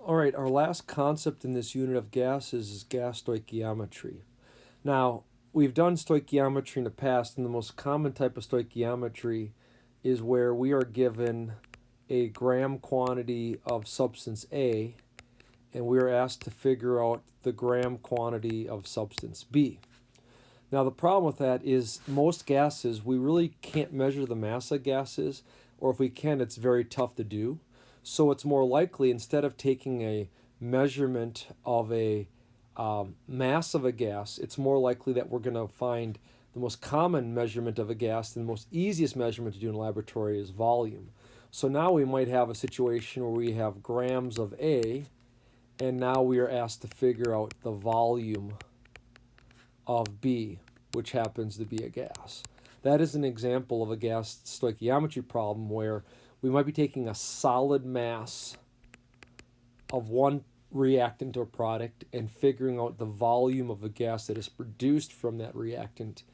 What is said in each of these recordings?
All right, our last concept in this unit of gases is gas stoichiometry. Now, we've done stoichiometry in the past, and the most common type of stoichiometry is where we are given a gram quantity of substance A, and we are asked to figure out the gram quantity of substance B. Now, the problem with that is most gases, we really can't measure the mass of gases, or if we can, it's very tough to do. So it's more likely, instead of taking a measurement of a mass of a gas, it's more likely that we're going to find the most common measurement of a gas, and the most easiest measurement to do in a laboratory is volume. So now we might have a situation where we have grams of A, and now we are asked to figure out the volume of B, which happens to be a gas. That is an example of a gas stoichiometry problem where we might be taking a solid mass of one reactant or product and figuring out the volume of a gas that is produced from that reactant,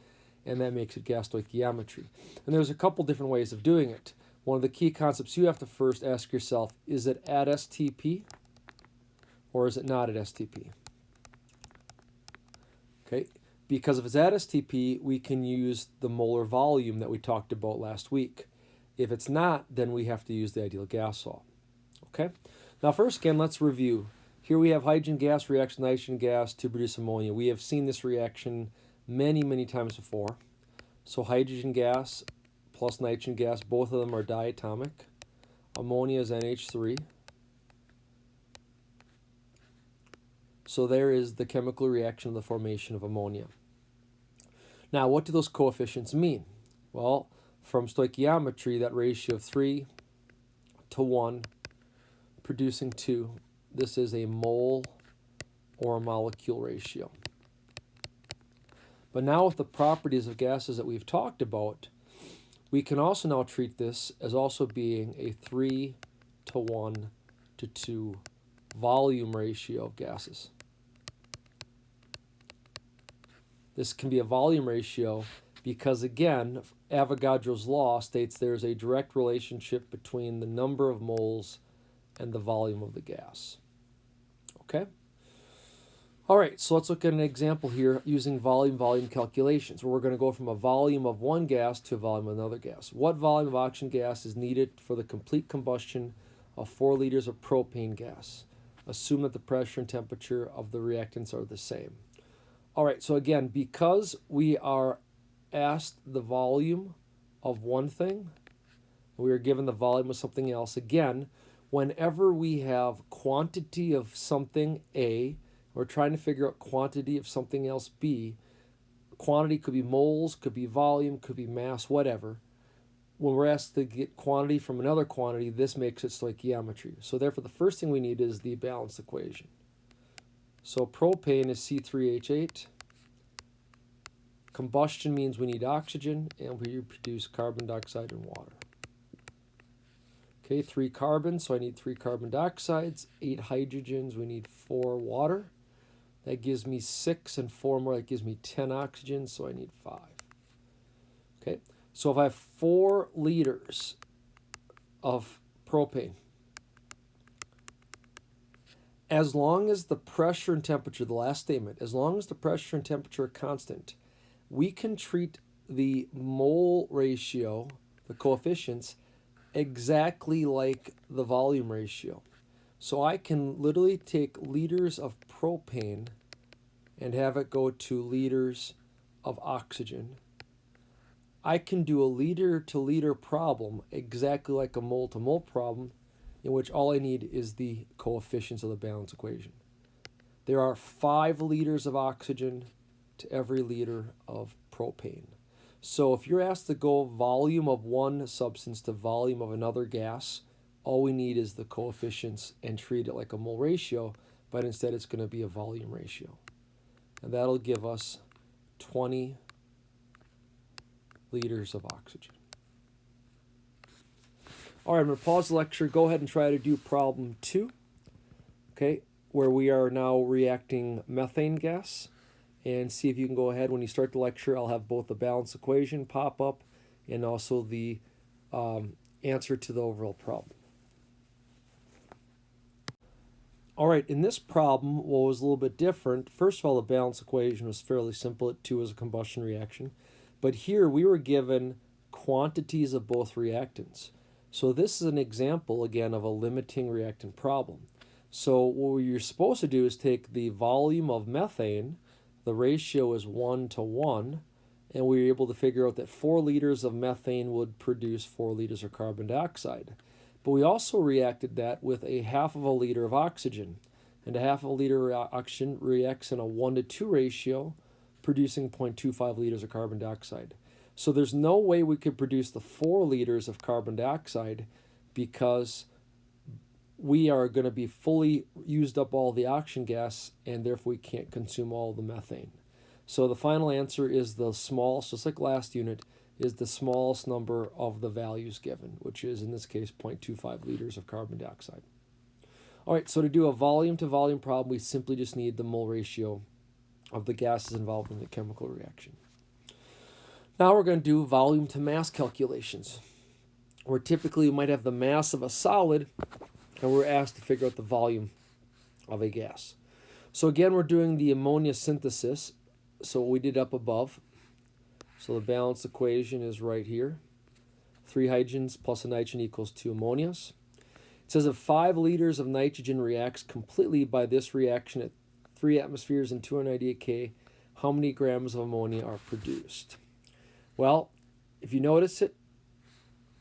and that makes it gas stoichiometry. And there's a couple different ways of doing it. One of the key concepts you have to first ask yourself, is it at STP or is it not at STP? Okay, because if it's at STP, we can use the molar volume that we talked about last week. If it's not, then we have to use the ideal gas law. Okay, now first again, let's review. Here we have hydrogen gas reacts with nitrogen gas to produce ammonia. We have seen this reaction many times before. So hydrogen gas plus nitrogen gas, both of them are diatomic. Ammonia is NH3. So there is the chemical reaction of the formation of ammonia. Now, what do those coefficients mean? Well, from stoichiometry, that ratio of 3 to 1 producing 2, this is a mole or a molecule ratio. But now with the properties of gases that we've talked about, we can also now treat this as also being a 3 to 1 to 2 volume ratio of gases. This can be a volume ratio because, again, Avogadro's law states there's a direct relationship between the number of moles and the volume of the gas. Okay? All right, so let's look at an example here using volume calculations, where we're going to go from a volume of one gas to a volume of another gas. What volume of oxygen gas is needed for the complete combustion of 4 liters of propane gas? Assume that the pressure and temperature of the reactants are the same. All right, so again, because we are asked the volume of one thing, we are given the volume of something else. Again, whenever we have quantity of something A, we're trying to figure out quantity of something else B. Quantity could be moles, could be volume, could be mass, whatever. When we're asked to get quantity from another quantity, this makes it stoichiometry. So therefore, the first thing we need is the balanced equation. So propane is C3H8. Combustion means we need oxygen, and we produce carbon dioxide and water. Okay, 3 carbons, so I need 3 carbon dioxides. 8 hydrogens, we need 4 water. That gives me 6 and 4 more, that gives me 10 oxygens, so I need 5. Okay, so if I have 4 liters of propane, as long as the pressure and temperature, the last statement, as long as the pressure and temperature are constant, we can treat the mole ratio, the coefficients, exactly like the volume ratio. So I can literally take liters of propane and have it go to liters of oxygen. I can do a liter to liter problem exactly like a mole to mole problem, in which all I need is the coefficients of the balance equation. There are 5 liters of oxygen to every liter of propane. So if you're asked to go volume of one substance to volume of another gas, all we need is the coefficients and treat it like a mole ratio, but instead it's going to be a volume ratio. And that'll give us 20 liters of oxygen. All right, I'm going to pause the lecture. Go ahead and try to do problem 2, okay, where we are now reacting methane gas. And see if you can go ahead. When you start the lecture, I'll have both the balance equation pop up and also the answer to the overall problem. All right, in this problem, what was a little bit different, first of all, the balance equation was fairly simple. It too was a combustion reaction. But here we were given quantities of both reactants. So this is an example, again, of a limiting reactant problem. So what you're supposed to do is take the volume of methane, the ratio is 1 to 1, and we were able to figure out that 4 liters of methane would produce 4 liters of carbon dioxide. But we also reacted that with a half of a liter of oxygen. And a half of a liter of oxygen reacts in a 1 to 2 ratio, producing 0.25 liters of carbon dioxide. So there's no way we could produce the 4 liters of carbon dioxide because we are going to be fully used up all the oxygen gas, and therefore we can't consume all the methane. So the final answer is the smallest, just like last unit, is the smallest number of the values given, which is in this case 0.25 liters of carbon dioxide. All right, so to do a volume to volume problem, we simply just need the mole ratio of the gases involved in the chemical reaction. Now we're going to do volume to mass calculations, where typically we might have the mass of a solid, and we're asked to figure out the volume of a gas. So again, we're doing the ammonia synthesis, so what we did up above. So the balance equation is right here. 3 hydrogens plus a nitrogen equals 2 ammonias. It says if 5 liters of nitrogen reacts completely by this reaction at 3 atmospheres and 298 K, how many grams of ammonia are produced? Well, if you notice it,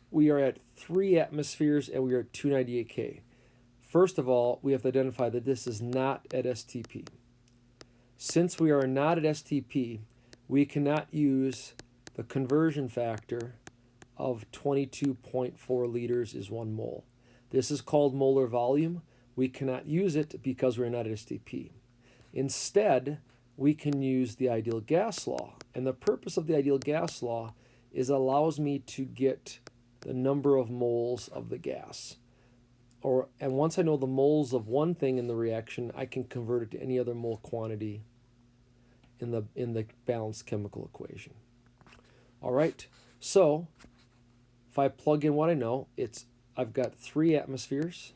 we are at 3 atmospheres and we are at 298 K. First of all, we have to identify that this is not at STP. Since we are not at STP, we cannot use the conversion factor of 22.4 liters is 1 mole. This is called molar volume. We cannot use it because we're not at STP. Instead, we can use the ideal gas law. And the purpose of the ideal gas law is it allows me to get the number of moles of the gas. And once I know the moles of one thing in the reaction, I can convert it to any other mole quantity in the balanced chemical equation. All right, so if I plug in what I know, I've got 3 atmospheres.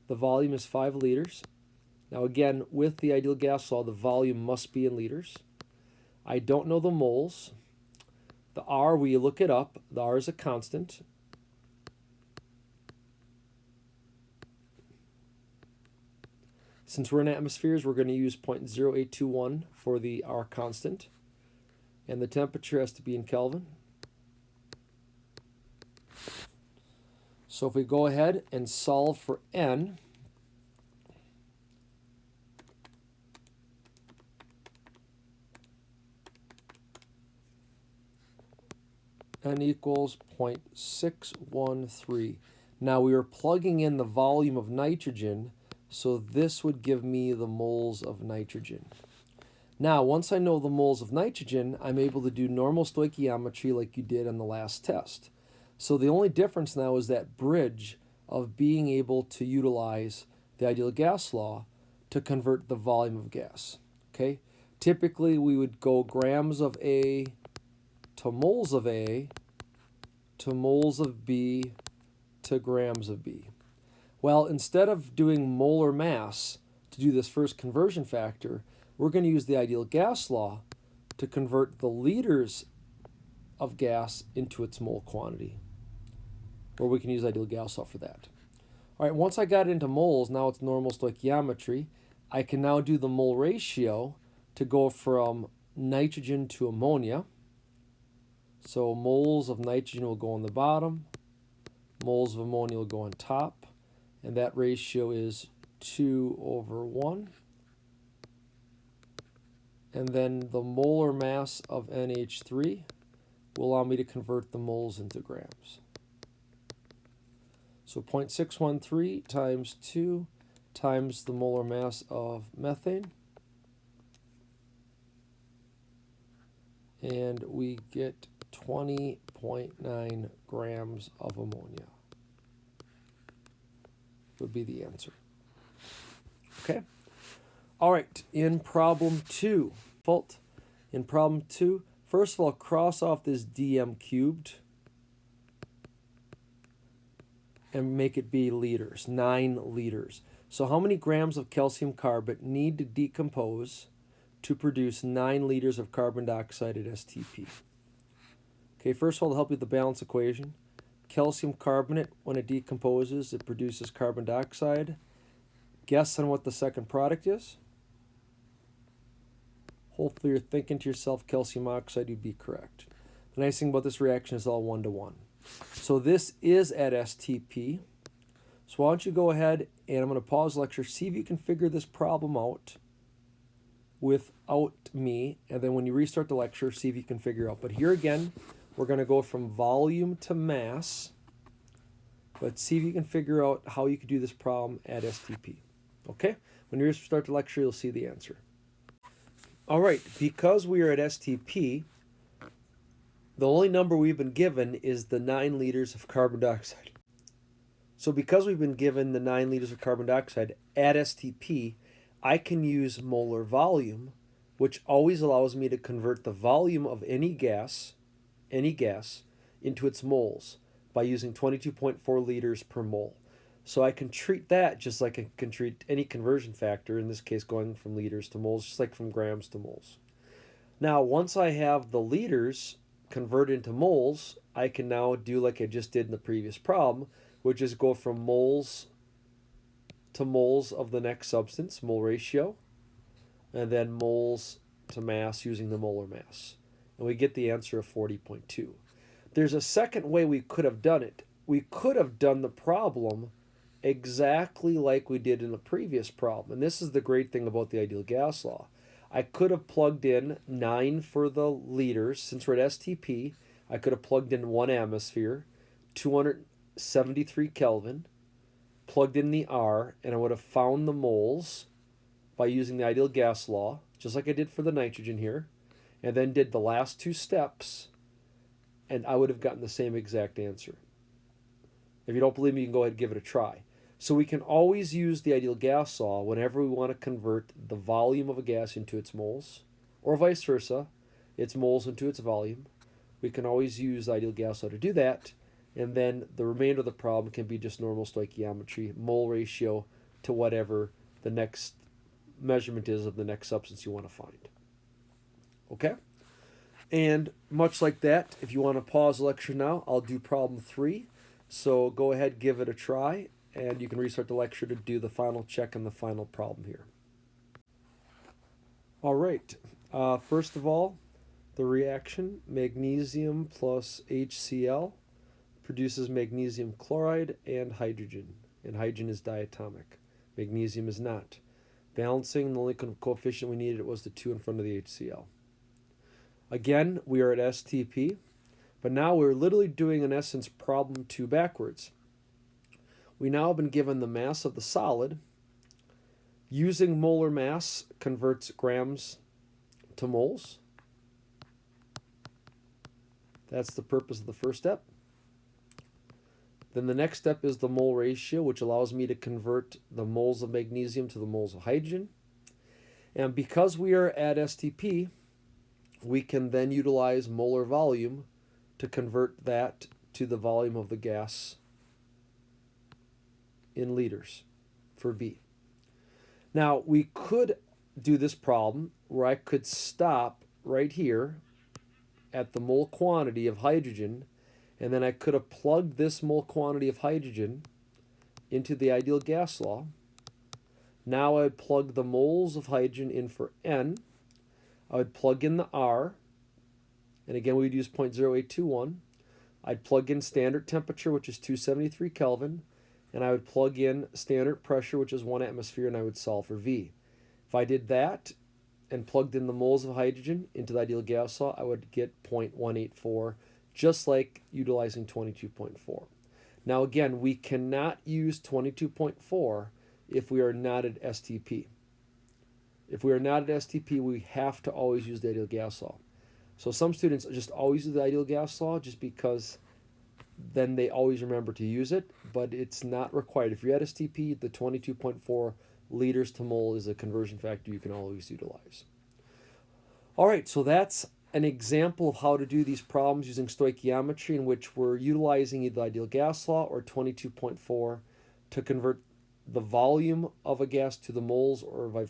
The volume is 5 liters. Now again, with the ideal gas law, the volume must be in liters. I don't know the moles. The R, we look it up. The R is a constant. Since we're in atmospheres, we're going to use 0.0821 for the R constant. And the temperature has to be in Kelvin. So if we go ahead and solve for N, N equals 0.613. Now we are plugging in the volume of nitrogen, so this would give me the moles of nitrogen. Now, once I know the moles of nitrogen, I'm able to do normal stoichiometry like you did on the last test. So the only difference now is that bridge of being able to utilize the ideal gas law to convert the volume of gas. Okay? Typically, we would go grams of A to moles of A to moles of B to grams of B. Well, instead of doing molar mass to do this first conversion factor, we're going to use the ideal gas law to convert the liters of gas into its mole quantity, or we can use ideal gas law for that. All right, once I got it into moles, now it's normal stoichiometry. I can now do the mole ratio to go from nitrogen to ammonia. So moles of nitrogen will go on the bottom, moles of ammonia will go on top, and that ratio is 2/1. And then the molar mass of NH3 will allow me to convert the moles into grams. So 0.613 times 2 times the molar mass of methane. And we get 20.9 grams of ammonia would be the answer. Okay. All right, in problem 2, in problem 2, first of all, cross off this dm cubed. and make it be liters, 9 liters. So how many grams of calcium carbonate need to decompose to produce 9 liters of carbon dioxide at STP? Okay, first of all, to help you with the balance equation, calcium carbonate, when it decomposes, it produces carbon dioxide. Guess on what the second product is? Hopefully you're thinking to yourself calcium oxide, you'd be correct. The nice thing about this reaction is all 1-to-1. So this is at STP. So why don't you go ahead and I'm going to pause the lecture, see if you can figure this problem out without me, and then when you restart the lecture, see if you can figure out. But here again, we're going to go from volume to mass, but see if you can figure out how you could do this problem at STP. Okay? When you restart the lecture, you'll see the answer. All right, because we are at STP, the only number we've been given is the 9 liters of carbon dioxide. So because we've been given the 9 liters of carbon dioxide at STP, I can use molar volume, which always allows me to convert the volume of any gas into its moles by using 22.4 liters per mole. So I can treat that just like I can treat any conversion factor, in this case going from liters to moles, just like from grams to moles. Now, once I have the liters converted into moles, I can now do like I just did in the previous problem, which is go from moles to moles of the next substance, mole ratio, and then moles to mass using the molar mass. And we get the answer of 40.2. There's a second way we could have done it. We could have done the problem exactly like we did in the previous problem. And this is the great thing about the ideal gas law. I could have plugged in 9 for the liters. Since we're at STP, I could have plugged in 1 atmosphere, 273 Kelvin, plugged in the R, and I would have found the moles by using the ideal gas law, just like I did for the nitrogen here, and then did the last 2 steps, and I would have gotten the same exact answer. If you don't believe me, you can go ahead and give it a try. So we can always use the ideal gas law whenever we want to convert the volume of a gas into its moles, or vice versa, its moles into its volume. We can always use the ideal gas law to do that, and then the remainder of the problem can be just normal stoichiometry, mole ratio to whatever the next measurement is of the next substance you want to find. Okay? And much like that, if you want to pause the lecture now, I'll do problem 3. So go ahead, give it a try, and you can restart the lecture to do the final check on the final problem here. All right. First of all, the reaction, magnesium plus HCl produces magnesium chloride and hydrogen is diatomic. Magnesium is not. Balancing, the only coefficient we needed was the 2 in front of the HCl. Again, we are at STP, but now we're literally doing, in essence, problem 2 backwards. We now have been given the mass of the solid. Using molar mass converts grams to moles. That's the purpose of the first step. Then the next step is the mole ratio, which allows me to convert the moles of magnesium to the moles of hydrogen. And because we are at STP, we can then utilize molar volume to convert that to the volume of the gas in liters for B. Now, we could do this problem where I could stop right here at the mole quantity of hydrogen, and then I could have plugged this mole quantity of hydrogen into the ideal gas law. Now I would plug the moles of hydrogen in for N. I would plug in the R, and again we would use 0.0821. I'd plug in standard temperature, which is 273 Kelvin, and I would plug in standard pressure, which is 1 atmosphere, and I would solve for V. If I did that and plugged in the moles of hydrogen into the ideal gas law, I would get 0.184, just like utilizing 22.4. Now again, we cannot use 22.4 if we are not at STP. If we are not at STP, we have to always use the ideal gas law. So some students just always use the ideal gas law just because then they always remember to use it, but it's not required. If you're at STP, the 22.4 liters to mole is a conversion factor you can always utilize. All right, so that's an example of how to do these problems using stoichiometry, in which we're utilizing either the ideal gas law or 22.4 to convert the volume of a gas to the moles, or vice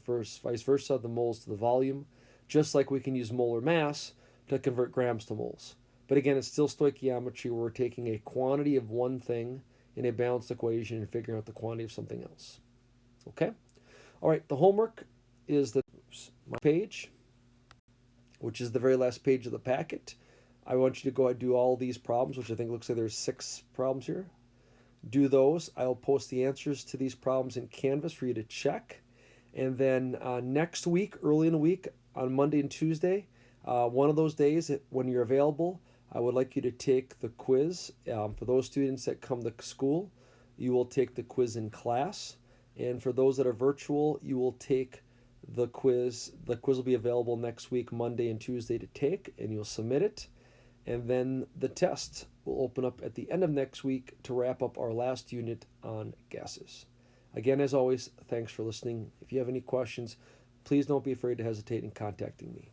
versa, the moles to the volume, just like we can use molar mass to convert grams to moles. But again, it's still stoichiometry, where we're taking a quantity of one thing in a balanced equation and figuring out the quantity of something else. Okay? All right, the homework is my page, which is the very last page of the packet. I want you to go ahead and do all these problems, which I think looks like there's 6 problems here. Do those. I'll post the answers to these problems in Canvas for you to check. And then next week, early in the week, on Monday and Tuesday, one of those days when you're available, I would like you to take the quiz. For those students that come to school, you will take the quiz in class. And for those that are virtual, you will take the quiz. The quiz will be available next week, Monday and Tuesday, to take, and you'll submit it. And then the test will open up at the end of next week to wrap up our last unit on gases. Again, as always, thanks for listening. If you have any questions, please don't be afraid to hesitate in contacting me.